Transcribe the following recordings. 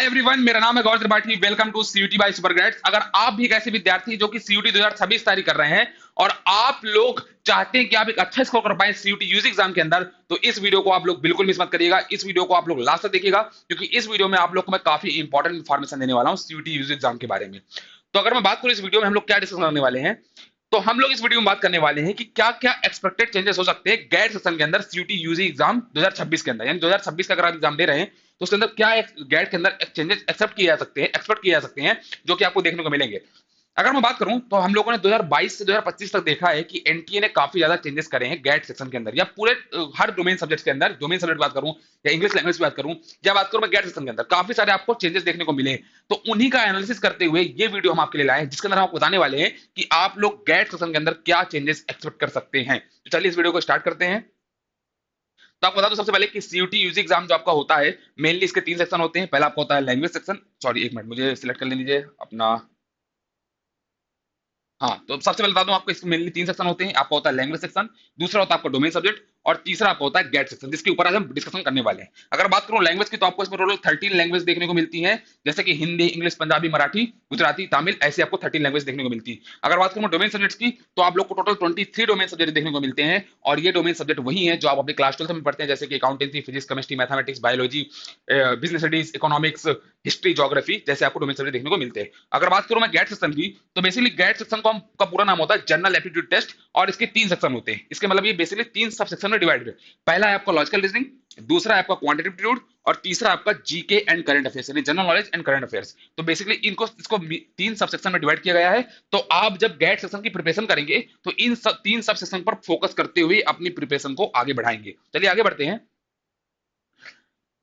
Everyone, मेरा नाम है Gaur Tripathi. Welcome to CUET by Supergrades. अगर आप भी एक ऐसे विद्यार्थी जो कि सीयूटी 2026 तैयारी कर रहे हैं और आप लोग चाहते हैं कि आप एक अच्छा स्कोर कर पाए सीयूटी यूजी एग्जाम के अंदर, तो इस वीडियो को आप लोग बिल्कुल मिस मत करिएगा। इस वीडियो को आप लोग लास्ट तक देखिएगा, क्योंकि इस वीडियो में आप लोग को मैं काफी इंपॉर्टेंट इन्फॉर्मेशन देने वाला हूं सीयूटी यूजी एग्जाम के बारे में। तो अगर मैं बात करूं इस वीडियो में हम लोग क्या डिस्कस करने वाले हैं, तो हम लोग इस वीडियो में बात करने वाले हैं कि क्या क्या एक्सपेक्टेड चेंजेस हो सकते हैं गैर सेशन के अंदर सीयूटी यूजी एग्जाम 2026 के अंदर। यानी 2026 का अगर आप एग्जाम दे रहे हैं तो उसके अंदर क्या गैट के अंदर चेंजेस एक्सेप्ट किए जा सकते हैं, एक्सपेक्ट किए जा सकते हैं, जो कि आपको देखने को मिलेंगे। अगर मैं बात करूं तो हम लोगों ने 2022 से 2025 तक देखा है कि एनटीए ने काफी ज्यादा चेंजेस करे हैं गैट सेक्शन के अंदर, या पूरे हर डोमेन सब्जेक्ट के अंदर। डोमेन सब्जेक्ट बात करूं या इंग्लिश लैंग्वेज की बात करूं या बात करूं मैं गैट सेक्शन के अंदर, काफी सारे आपको चेंजेस देखने को मिले। तो उन्हीं का एनालिसिस करते हुए ये वीडियो हम आपके लिए लाए हैं, जिसके अंदर हम आपको बताने वाले हैं कि आप लोग गैट सेक्शन के अंदर क्या चेंजेस एक्सपेक्ट कर सकते हैं। तो चलिए इस वीडियो को स्टार्ट करते हैं। तो आपको बता दो सबसे पहले कि सीयूटी यूजी एग्जाम जो आपका होता है, मेनली इसके 3 सेक्शन होते हैं। पहला आपका होता है लैंग्वेज सेक्शन। सॉरी, एक मिनट, मुझे सिलेक्ट कर लीजिए अपना। हाँ, तो सबसे पहले बता दूं आपको, इसमें मेनली 3 सेक्शन होते हैं। आपका होता है लैंग्वेज सेक्शन, दूसरा होता है आपका डोमेन सब्जेक्ट, और तीसरा आपका होता है गेट सेक्शन, जिसके ऊपर आज हम डिस्कशन करने वाले हैं। अगर बात करूं लैंग्वेज की, तो आपको इसमें टोटल 13 लैंग्वेज देखने को मिलती है, जैसे कि हिंदी, इंग्लिश, पंजाबी, मराठी, गुजराती, तमिल, ऐसे आपको 13 लैंग्वेज देखने को मिलती है। अगर बात करूं डोमेन सब्जेक्ट की, तो आप लोग को टोटल 23 डोमेन सब्जेक्ट देखने को मिलते हैं, और ये डोमेन सब्जेक्ट वही है जो आप अपने क्लास 12 में पढ़ते हैं, जैसे कि accountancy, physics, chemistry, mathematics, biology, business studies, economics, history, geography, जैसे आपको डोमेन सब्जेक्ट देखने को मिलते हैं। अगर बात करूं मैं गैट सेक्शन की, तो बेसिकली गैट सेक्शन का पूरा नाम होता है जनरल एप्टीट्यूड टेस्ट, और इसके 3 सेक्शन होते हैं। इसके मतलब ये बेसिकली 3 सब सेक्शन में डिवाइडेड है। पहला है आपका लॉजिकल रीजनिंग, दूसरा है आपका क्वांटिटेटिव एप्टीट्यूड, और तीसरा आपका जीके एंड करंट अफेयर्स, यानी general knowledge and current affairs. तो बेसिकली इसको 3 सब सेक्शन में डिवाइड किया गया है। तो आप जब गैट सेक्शन की प्रिपरेशन करेंगे तो इन 3 सब सेक्शन पर फोकस करते हुए अपनी प्रिपरेशन को आगे बढ़ाएंगे। चलिए आगे बढ़ते हैं।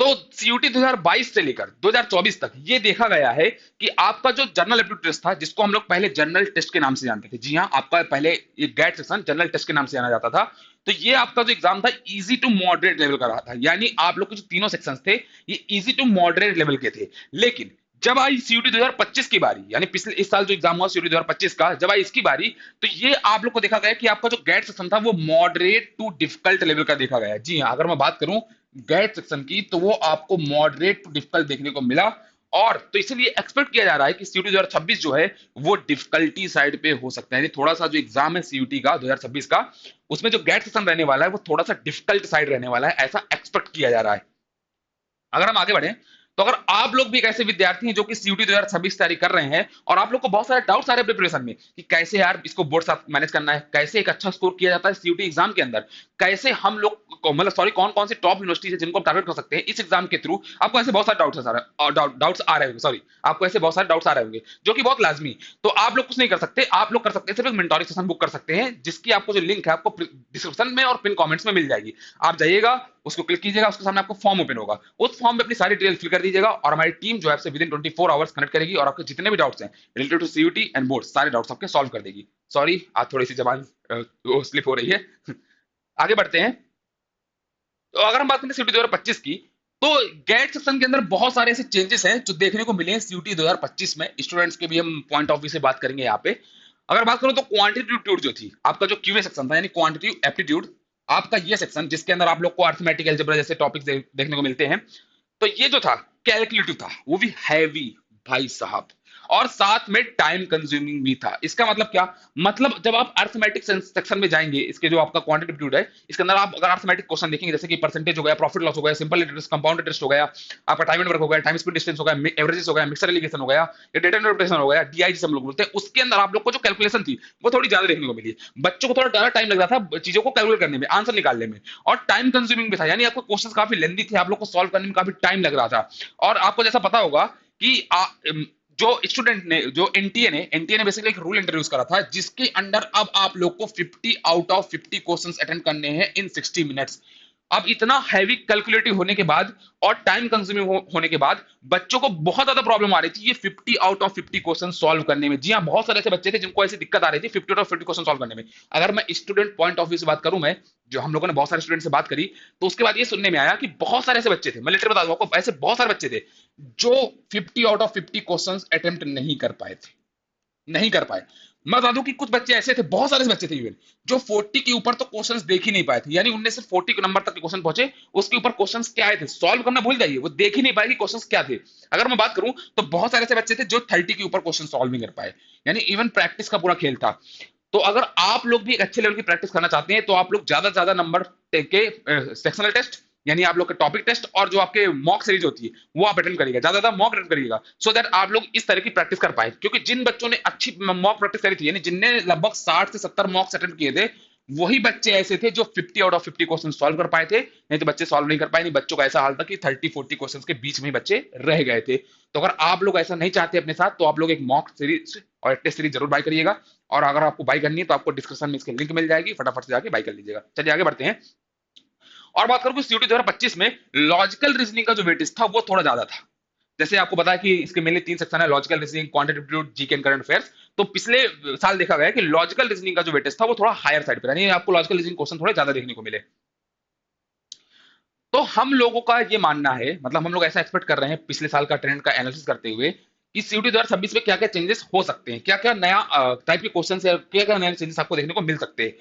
तो सीयूटी 2022 से लेकर 2024 तक ये देखा गया है कि आपका जो जनरल एप्टीट्यूड टेस्ट था, जिसको हम लोग पहले जनरल टेस्ट के नाम से जानते थे, जी हाँ, आपका पहले ये गैट सेक्शन जनरल टेस्ट के नाम से जाना जाता था। तो ये आपका जो एग्जाम था इजी टू मॉडरेट लेवल का रहा था, यानी आप लोग के जो तीनों सेक्शंस थे ये इजी टू मॉडरेट लेवल के थे। लेकिन जब आई सीयूटी 2025 की बारी, यानी पिछले इस साल जो एग्जाम हुआ सीयूटी 2025 का, जब आई इसकी बारी, तो ये आप लोग को देखा गया कि आपका जो गैट सेक्शन था वो मॉडरेट टू डिफिकल्ट लेवल का देखा गया। जी हाँ, अगर मैं बात करूं गैट सेक्शन की, तो वो आपको मॉडरेट टू डिफिकल्ट देखने को मिला। और तो इसलिए एक्सपेक्ट किया जा रहा है कि सीयूटी 2026 जो है वो डिफिकल्टी साइड पे हो सकता है, यानी थोड़ा सा जो एग्जाम है सीयूटी का 2026 का, उसमें जो गैट सेक्शन रहने वाला है वो थोड़ा सा डिफिकल्ट साइड रहने वाला है, ऐसा एक्सपेक्ट किया जा रहा है। अगर हम आगे बढ़े, तो अगर आप लोग भी एक ऐसे विद्यार्थी हैं जो कि सीयूटी 2026 तैयारी कर रहे हैं, और आप लोग को बहुत सारे डाउट्स आ रहे हैं प्रिपरेशन में कि कैसे यार इसको बोर्ड साथ मैनेज करना है, कैसे एक अच्छा स्कोर किया जाता है सीयूटी एग्जाम के अंदर, कैसे हम लोग मतलब सॉरी कौन कौन से टॉप यूनिवर्सिटी है जिनको हम टारगेट कर सकते हैं इस एग्जाम के थ्रू, आपको ऐसे बहुत सारे डाउट्स आ रहे होंगे। सॉरी, आपको ऐसे बहुत सारे डाउट्स आ रहे होंगे जो कि बहुत लाजमी। तो आप लोग कुछ नहीं कर सकते, आप लोग कर सकते हैं सिर्फ एक मेंटोरी सेशन बुक कर सकते हैं, जिसकी आपको जो लिंक है आपको डिस्क्रिप्शन में और पिन कमेंट्स में मिल जाएगी। आप जाइएगा, उसको क्लिक कीजिएगा, उसके सामने आपको फॉर्म ओपन होगा, उस फॉर्म में अपनी सारी डिटेल फिल कर दीजिएगा, और हमारी टीम जो है आपसे विद इन 24 आवर्स कनेक्ट करेगी और आपके जितने भी डाउट्स हैं related to CUET and board, सारे डाउट्स आपके सॉल्व कर देगी। सॉरी, आज थोड़ी सी जबान स्लिप हो रही है। आगे बढ़ते हैं। तो अगर हम बात करें सीयूटी 2025 की, तो गैट सेक्शन के अंदर बहुत सारे ऐसे चेंजेस हैं जो देखने को मिले हैं सीयूटी 2025 में। स्टूडेंट्स के भी हम पॉइंट ऑफ व्यू से बात करेंगे यहाँ पे। अगर बात करूं तो क्वांटिटेटिव जो थी, आपका जो क्यूए सेक्शन था, यानी क्वांटिटेटिव एप्टीट्यूड, आपका ये सेक्शन जिसके अंदर आप लोग को अर्थमेटिक अलजेब्रा जैसे टॉपिक्स देखने को मिलते हैं, तो ये जो था कैलकुलेटिव था, वो भी हैवी भाई साहब, और साथ में टाइम कंज्यूमिंग भी था। इसका मतलब क्या, मतलब जब आप अर्थमेटिक सेक्शन में जाएंगे, इसके जो आपका क्वांटिटेटिव है, इसके अंदर आप अगर अर्थमेटिक क्वेश्चन देखेंगे, जैसे कि परसेंटेज हो गया, प्रॉफिट लॉस हो गया, सिंपल इंटरेस्ट, कंपाउंड इंटरेस्ट हो गया, आपका टाइम एंड वर्क हो गया, टाइम स्पीड डिस्टेंस हो गया, एवरेजेस हो गया, मिक्सर एलिगेशन हो गया, या डेटा इंटरप्रिटेशन हो गया, डीआई जिसे हम लोग बोलते हैं, उसके अंदर आप लोग को जो कैलकुलेशन थी वो थोड़ी ज्यादा देखने को मिली। बच्चों को थोड़ा ज्यादा टाइम लग रहा था चीजों को कैलकुलेट करने में, आंसर निकालने में, और टाइम कंज्यूमिंग भी था, यानी आपको क्वेश्चन काफी लेंदी थे, आप लोग को सॉल्व करने में काफी टाइम लग रहा था। और आपको जैसा पता होगा कि जो स्टूडेंट ने, जो एनटीए ने बेसिकली एक रूल इंट्रोड्यूस करा था, जिसके अंडर अब आप लोग को 50 आउट ऑफ 50 क्वेश्चंस अटेंड करने हैं इन 60 मिनट्स। अब इतना हैवी कैलकुलेटिव होने के बाद और टाइम कंज्यूमिंग होने के बाद बच्चों को बहुत ज्यादा प्रॉब्लम आ रही थी ये 50 आउट ऑफ 50 क्वेश्चन सॉल्व करने में। जी हाँ, बहुत सारे ऐसे बच्चे थे जिनको ऐसी दिक्कत आ रही थी 50 आउट ऑफ 50 क्वेश्चन सॉल्व करने में। अगर मैं स्टूडेंट पॉइंट ऑफ व्यू से बात करूं, मैं जो हम लोगों ने बहुत सारे स्टूडेंट से बात करी, तो उसके बाद ये सुनने में आया कि बहुत सारे ऐसे बच्चे थे, मैं लिटरली बता दूं आपको, ऐसे बहुत सारे बच्चे थे जो 50 आउट ऑफ 50 क्वेश्चंस अटेम्प्ट नहीं कर पाए थे, नहीं कर पाए। मैं बता दूं कि कुछ बच्चे ऐसे थे, बहुत सारे बच्चे थे इवन, जो 40 के ऊपर तो क्वेश्चंस देख ही नहीं पाए थे, यानी उनने सिर्फ 40 के नंबर तक के क्वेश्चन पहुंचे, उसके ऊपर क्वेश्चंस क्या आए थे सॉल्व करना भूल जाइए, वो देख ही नहीं पाए कि क्वेश्चंस क्या थे। अगर मैं बात करूं तो बहुत सारे ऐसे बच्चे थे जो 30 के ऊपर क्वेश्चन सॉल्व नहीं कर पाए, यानी इवन प्रैक्टिस का पूरा खेल था। तो अगर आप लोग भी एक अच्छे लेवल की प्रैक्टिस करना चाहते हैं तो आप लोग ज्यादा से ज्यादा नंबर के सेक्शनल टेस्ट, यानी आप लोग के टॉपिक टेस्ट और जो आपके मॉक सीरीज होती है वो आप अटेंड करिएगा, ज्यादा ज्यादा मॉक अटेंड करिएगा, सो दैट आप लोग इस तरह की प्रैक्टिस कर पाए। क्योंकि जिन बच्चों ने अच्छी मॉक प्रैक्टिस करी थी, यानी जिनने लगभग 60 से 70 मॉक्स अटेंड किए थे, वही बच्चे ऐसे थे जो 50 आउट ऑफ 50 क्वेश्चन सॉल्व कर पाए थे, नहीं तो बच्चे सॉल्व नहीं कर पाए। नहीं, बच्चों का ऐसा हाल था कि 30-40 क्वेश्चन के बीच में ही बच्चे रह गए थे। तो अगर आप लोग ऐसा नहीं चाहते अपने साथ, तो आप लोग एक मॉक सीरीज और टेस्ट सीरीज जरूर बाय करिएगा। और अगर आपको बाय करनी है तो आपको डिस्क्रिप्शन में इसकी लिंक मिल जाएगी, फटाफट से जाके बाय कर लीजिएगा। चलिए आगे बढ़ते हैं और बात करूं कि सीयूटी 2025 में लॉजिकल रीजनिंग का जो वेटेज था वो थोड़ा ज्यादा था। जैसे आपको पता है कि इसके मेनली 3 सेक्शन है, logical reasoning, quantitative, GK and current affairs. तो पिछले साल देखा गया कि लॉजिकल रीजनिंग का जो वेटेज था वो थोड़ा हायर साइड पर, यानी आपको लॉजिकल रीजनिंग क्वेश्चन थोड़े ज्यादा देखने को मिले। तो हम लोगों का ये मानना है, मतलब हम लोग ऐसा एक्सपेक्ट कर रहे हैं पिछले साल का ट्रेंड का एनालिसिस करते हुए, कि सीयूटी 2026 में क्या क्या चेंजेस हो सकते हैं, क्या क्या नया टाइप के क्वेश्चन है, क्या क्या नए चेंजेस आपको देखने को मिल सकते हैं।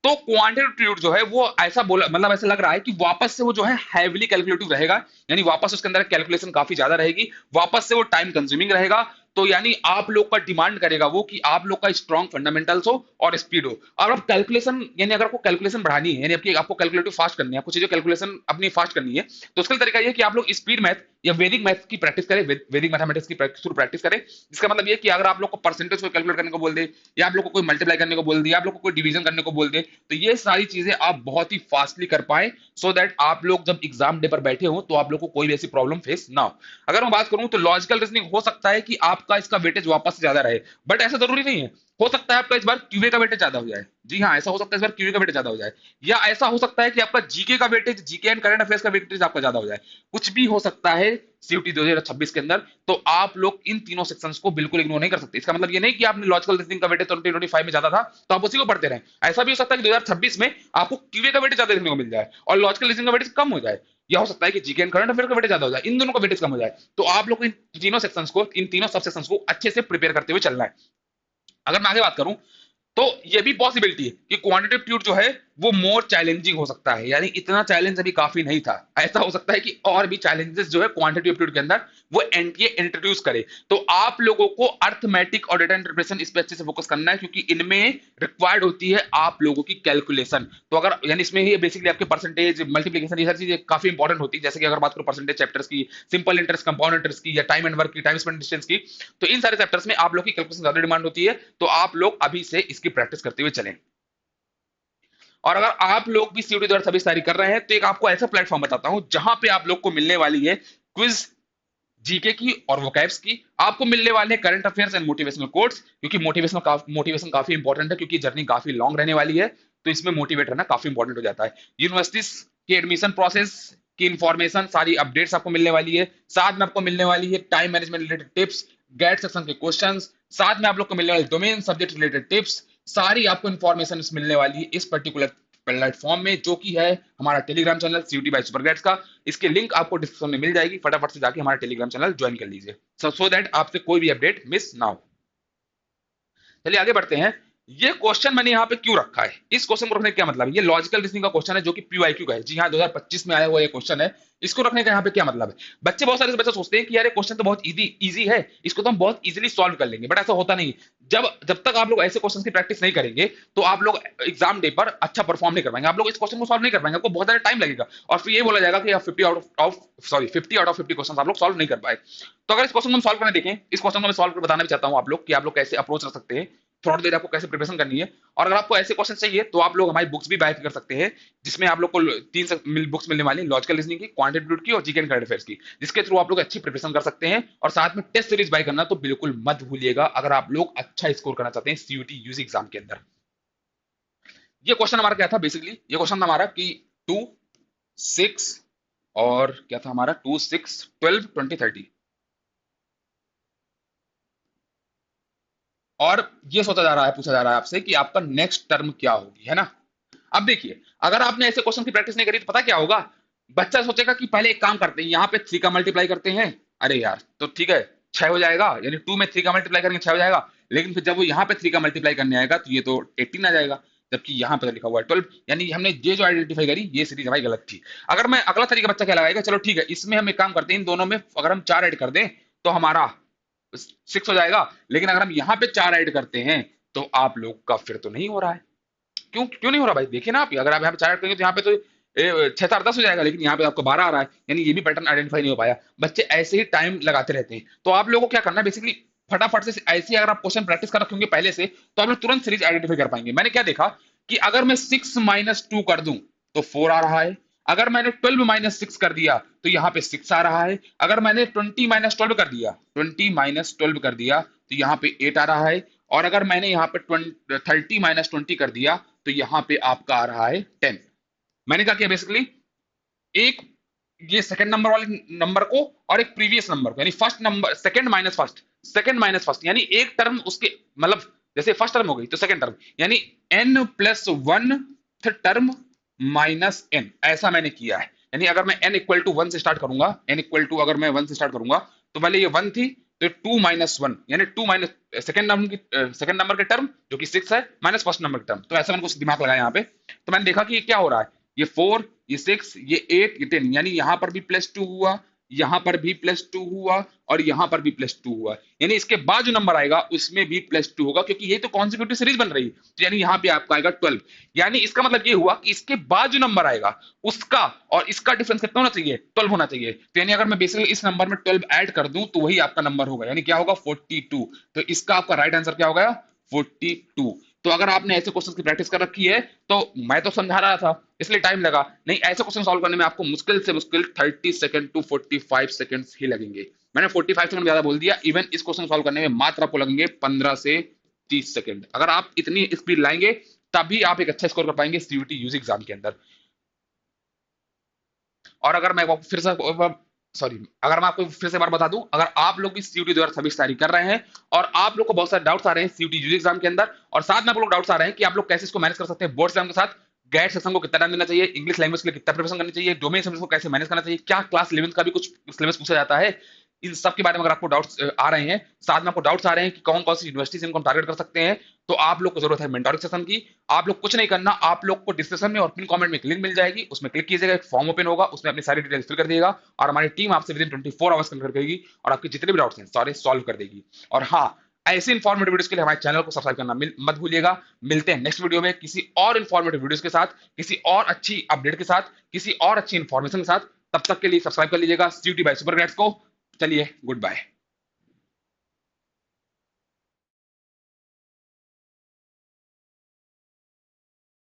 तो क्वांटिटेटिव जो है वो ऐसा बोला, मतलब ऐसा लग रहा है कि वापस से वो जो है हैवीली कैलकुलेटिव रहेगा, यानी वापस उसके अंदर कैलकुलेशन काफी ज्यादा रहेगी, वापस से वो टाइम कंज्यूमिंग रहेगा। तो यानी आप लोग का डिमांड करेगा वो कि आप लोग का स्ट्रॉन्ग फंडामेंटल्स हो और स्पीड हो। और अब कैलकुलेशन, यानी अगर आपको कैलकुलेशन बढ़ानी है, यानी आपकी आपको कैलकुलेटिव फास्ट करनी है, आपको चीजें कैलकुलेशन अपनी फास्ट करनी है, तो उसका तरीका ये है कि आप लोग स्पीड मैथ या वैदिक मैथ की प्रैक्टिस करें, वैदिक मैथमेटिक्स की थ्रू प्रैक्टिस करें। इसका मतलब ये कि अगर आप लोग को परसेंटेज को कैलकुलेट करने को बोल दे, या आप लोग को कोई मल्टीप्लाई करने को बोल दे, या आप लोग को कोई डिवीजन करने को बोल दे, तो ये सारी चीजें आप बहुत ही फास्टली कर पाए, सो दैट आप लोग जब एग्जाम डे पर बैठे हो तो आप लोग को कोई भी ऐसी प्रॉब्लम फेस ना हो। अगर मैं बात करूं तो लॉजिकल रीजनिंग हो सकता है कि आपका इसका वेटेज वापस से ज्यादा रहे, बट ऐसा जरूरी नहीं है। हो सकता है आपका इस बार क्यूए का वेटेज ज्यादा हो जाए, जी हाँ, ऐसा हो सकता है इस बार क्यूए का वेटेज ज्यादा हो जाए, या ऐसा हो सकता है कि आपका जीके का weightage, GK and current affairs का वेटेज आपका ज्यादा हो जाए। कुछ भी हो सकता है सीयूटी 2026 के अंदर। तो आप लोग इन तीनों सेक्शंस को बिल्कुल इग्नोर नहीं कर सकते। इसका मतलब ये नहीं कि आपने लॉजिकल रीजनिंग का वेटेज 2025 में ज्यादा था तो आप उसी को पढ़ते रहे। ऐसा भी हो सकता है कि 2026 में आपको क्यूए का वेटेज ज्यादा देखने को मिल जाए और लॉजिकल रीजनिंग का वेटेज कम हो जाए, या हो सकता है कि जीके एंड करंट अफेयर का वेटेज ज्यादा हो जाए, इन दोनों का वेटेज कम हो जाए। तो आप लोग इन तीनों सेक्शंस को, इन तीनों सब सेक्शंस को अच्छे से प्रिपेयर करते हुए चलना है। अगर मैं आगे बात करूं तो ये भी पॉसिबिलिटी है कि क्वांटिटेटिव जो है वो मोर चैलेंजिंग हो सकता है, यानी इतना चैलेंज अभी काफी नहीं था। ऐसा हो सकता है कि और भी चैलेंजेस जो है क्वांटिटेटिव के अंदर वो एनटीए इंट्रोड्यूस करे। तो आप लोगों को अर्थमेटिक और डेटा इंटरप्रेशन इस पे अच्छे से फोकस करना है, क्योंकि इनमें रिक्वायर्ड होती है आप लोगों की कैलकुलेशन। तो अगर यानी इसमें ही बेसिकली आपके परसेंटेज, मल्टीप्लीकेशन, ये सारी चीजें काफी इंपॉर्टेंट होती है। जैसे कि अगर बात करो परसेंटेज चैप्टर्स की, सिंपल इंटरेस्ट, कंपाउंड इंटरेस्ट की, या टाइम एंड वर्क की, टाइम स्पेंड डिस्टेंस की, तो इन सारे चैप्टर्स में आप लोग की कैलकुलेशन ज्यादा डिमांड होती है। तो आप लोग अभी से इसकी प्रैक्टिस करते हुए चलें। और अगर आप लोग भी सीयूटी 2026 तैयारी कर रहे हैं तो एक आपको ऐसा प्लेटफॉर्म बताता हूं जहां पे आप लोग को मिलने वाली है क्विज, जीके की और वोकैब्स की, आपको मिलने वाले हैं current affairs and motivational quotes, क्योंकि मोटिवेशन काफी इंपॉर्टेंट है, क्योंकि जर्नी काफी लॉन्ग रहने वाली है। तो इसमें मोटिवेट रहना काफी इंपॉर्टेंट हो जाता है। यूनिवर्सिटीज के एडमिशन प्रोसेस की इंफॉर्मेशन, सारी अपडेट्स आपको मिलने वाली है। साथ में आपको मिलने वाली है time management related tips, GAT section के क्वेश्चंस, साथ में आप लोग को मिलने वाले डोमेन सब्जेक्ट रिलेटेड टिप्स, सारी आपको इंफॉर्मेशन मिलने वाली है इस पर्टिकुलर प्लेटफॉर्म में, जो कि है हमारा टेलीग्राम चैनल सीयूटी बाय सुपरगैट्स का। इसके लिंक आपको डिस्क्रिप्शन में मिल जाएगी, फटाफट से जाके हमारा टेलीग्राम चैनल ज्वाइन कर लीजिए, सो दैट आपसे कोई भी अपडेट मिस ना हो। चलिए आगे बढ़ते हैं। ये क्वेश्चन मैंने यहाँ पे क्यों रखा है, इस क्वेश्चन को रखने का क्या मतलब है, ये लॉजिकल रीजनिंग का क्वेश्चन है जो कि पीवाईक्यू का है। जी हाँ, 2025 में आया हुआ ये क्वेश्चन है। इसको रखने का यहाँ पे क्या मतलब है, बच्चे, बहुत सारे बच्चे सोचते हैं कि यार ये क्वेश्चन तो बहुत इजी है, इसको तो हम बहुत इजीली सॉल्व कर लेंगे, बट ऐसा होता नहीं। जब तक आप लोग ऐसे क्वेश्चन की प्रैक्टिस नहीं करेंगे तो आप लोग एग्जाम डे पर अच्छा परफॉर्म नहीं कर पाएंगे, आप लोग इस क्वेश्चन को सॉल्व नहीं कर पाएंगे, आपको बहुत ज्यादा टाइम लगेगा, और फिर ये बोला जाएगा कि आप 50 आउट ऑफ 50 क्वेश्चन आप लोग सॉल्व नहीं कर पाए। तो अगर इस क्वेश्चन को हम सॉल्व करने देखें, इस क्वेश्चन को मैं सॉल्व कर बताना भी चाहता हूं आप लोग कि आप लोग कैसे अप्रोच रख सकते हैं, थ्रू आउट द डे आपको कैसे प्रिपरेशन करनी है। और अगर आपको ऐसे क्वेश्चन चाहिए तो आप लोग हमारी बुक्स भी बाय कर सकते हैं, जिसमें आप लोग को 3 बुक्स मिलने वाली, लॉजिकल रीजनिंग की, क्वांटिटेटिव की और जीके एंड करंट अफेयर्स की, जिसके थ्रू आप लोग अच्छी प्रिपरेशन कर सकते हैं। और साथ में टेस्ट सीरीज बाय करना तो बिल्कुल मत भूलिएगा, अगर आप लोग अच्छा स्कोर करना चाहते हैं सीयूटी यूजी एग्जाम के अंदर। ये क्वेश्चन हमारा क्या था, बेसिकली ये क्वेश्चन था हमारा कि 2, 6 और क्या था हमारा, 2, 6, 12, 20, 30, और ये सोचा जा रहा है, पूछा जा रहा है आपसे कि आपका नेक्स्ट टर्म क्या होगी, है ना। अब देखिए, अगर आपने ऐसे क्वेश्चन की प्रैक्टिस नहीं करी तो पता क्या होगा, बच्चा सोचेगा कि पहले एक काम करते हैं, यहाँ पे 3 का मल्टीप्लाई करते हैं, अरे यार तो ठीक है 6 हो जाएगा, यानी 2 में 3 का मल्टीप्लाई करेंगे 6 हो जाएगा। लेकिन फिर जब वो यहाँ पे 3 का मल्टीप्लाई करने आएगा तो ये तो 18 आ जाएगा, जबकि यहाँ पे तो लिखा हुआ है 12। यानी हमने ये जो आइडेंटिफाई करी ये सीरीज हमारी गलत थी। अगर मैं अगला तरीका बच्चा क्या लगाएगा, चलो ठीक है, इसमें हम एक काम करते हैं, इन दोनों में अगर हम 4 ऐड कर दें तो हमारा 6 हो जाएगा। लेकिन अगर हम यहाँ पे 4 ऐड करते हैं तो आप लोग का फिर तो नहीं हो रहा है। क्यों क्यों नहीं हो रहा भाई, देखिए ना आप, अगर आप यहाँ पे 4 ऐड करेंगे तो यहाँ पे तो 6 4 10 हो जाएगा, लेकिन यहाँ पे आपको 12 आ रहा है, यानी ये भी पैटर्न आइडेंटिफाई नहीं हो पाया। बच्चे ऐसे ही टाइम लगाते रहते हैं। तो आप लोगों को क्या करना है बेसिकली, फटाफट से ऐसे ही अगर आप क्वेश्चन प्रैक्टिस कर रखेंगे पहले से, तो आप लोग तुरंत सीरीज आइडेंटिफाई कर पाएंगे। मैंने क्या देखा कि अगर मैं 6 माइनस 2 कर दूं तो 4 आ रहा है। अगर मैंने 12 माइनस 6 कर दिया तो यहाँ पे 6 आ रहा है। अगर मैंने 20 माइनस 12 कर दिया, 20 माइनस 12 कर दिया तो यहाँ पे 8 आ रहा है। और अगर मैंने यहाँ पे 30 माइनस 20 कर दिया तो यहाँ पे आपका आ रहा है 10। मैंने क्या किया बेसिकली, एक ये सेकंड नंबर वाले नंबर को और एक प्रीवियस नंबर को, यानी first number second minus first, यानी एक टर्म उसके, मतलब जैसे फर्स्ट टर्म हो गई तो सेकंड टर्म, यानी n plus one term minus n, ऐसा मैंने किया है। यानी अगर मैं n इक्वल टू 1 से स्टार्ट करूंगा, n इक्वल टू अगर मैं 1 से स्टार्ट करूंगा तो पहले ये 1 थी, तो 2 माइनस 1 यानी 2 माइनस सेकंड नंबर के टर्म जो कि 6 है माइनस फर्स्ट नंबर के टर्म। तो ऐसा मैंने कुछ दिमाग लगाया यहाँ पे। तो मैंने देखा कि ये क्या हो रहा है, ये 4 ये 6 ये 8 ये 10, यानी यहां पर भी +2 हुआ, यहां पर भी +2 हुआ और यहां पर भी +2 हुआ। यानी इसके बाद जो नंबर आएगा उसमें भी +2 होगा, क्योंकि ये तो कॉन्सिक्यूटिव सीरीज बन रही है। तो यानी यहां पे आपका आएगा 12। यानी इसका मतलब ये हुआ कि इसके बाद जो नंबर आएगा उसका और इसका डिफरेंस कितना होना चाहिए, 12 होना चाहिए। तो यानी अगर मैं बेसिकली इस नंबर में 12 ऐड कर दूं तो वही आपका नंबर होगा, यानी क्या होगा 42। तो इसका आपका राइट आंसर क्या हो गया 42। तो अगर आपने ऐसे क्वेश्चन की प्रैक्टिस कर रखी है, तो मैं तो समझा रहा था इसलिए टाइम लगा, नहीं ऐसे क्वेश्चन सॉल्व करने में आपको मुश्किल से मुश्किल 30 सेकंड टू 45 सेकंड्स ही लगेंगे। मैंने 45 सेकंड ज्यादा बोल दिया, इवन इस क्वेश्चन सॉल्व करने में मात्र आपको लगेंगे 15 से 30 सेकंड। अगर आप इतनी स्पीड लाएंगे तभी आप एक अच्छा स्कोर कर पाएंगे सीयूटी यूजी एग्जाम के अंदर। और अगर मैं फिर से सॉरी अगर मैं आपको फिर से बार बता दूं, अगर आप लोग भी सीयूटी 2026 तैयारी कर रहे हैं और आप लोग को बहुत सारे डाउट्स आ रहे हैं सीयूटी यूजी एग्जाम के अंदर, और साथ में आप लोग डाउट्स आ रहे हैं कि आप लोग कैसे इसको मैनेज कर सकते हैं बोर्ड एग्जाम के साथ, गैट सेक्शन को कितना टाइम देना चाहिए, इंग्लिश लैंग्वेज के लिए कितना प्रिपरेशन करनी चाहिए, डोमेन सब्जेक्ट को कैसे मैनेज करना चाहिए, क्या क्लास 11 का भी कुछ सिलेबस पूछा जाता है, इन सब के बारे में अगर आपको डाउट्स आ रहे हैं, साथ में आपको डाउट्स आ रहे हैं कि कौन कौन सी यूनिवर्सिटीज इनको हम टारगेट कर सकते हैं, तो आप लोग को जरूरत है मेंटोरिंग सेशन की। आप लोग कुछ नहीं करना, आप लोग को डिस्क्रिप्शन में और पिन कमेंट में एक लिंक मिल जाएगी, उसमें क्लिक कीजिएगा, एक फॉर्म ओपन होगा, उसमें अपनी सारी डिटेल्स फिल कर दिएगा और हमारी टीम आपसे विदिन 24 आवर्स कंप्लीट करेगी और आपके जितने भी डाउट्स हैं सारे सॉल्व कर देगी। और हाँ, ऐसे इन्फॉर्मेटिव वीडियोस के लिए हमारे चैनल को सब्सक्राइब करना मत भूलिएगा। मिलते हैं नेक्स्ट वीडियो में किसी और इन्फॉर्मेटिव वीडियोस के साथ, किसी और अच्छी अपडेट के साथ, किसी और अच्छी इन्फॉर्मेशन के साथ। तब तक के लिए सब्सक्राइब कर लीजिएगा सीयूटी बाय सुपर ग्रेड्स को। चलिए गुड बाय।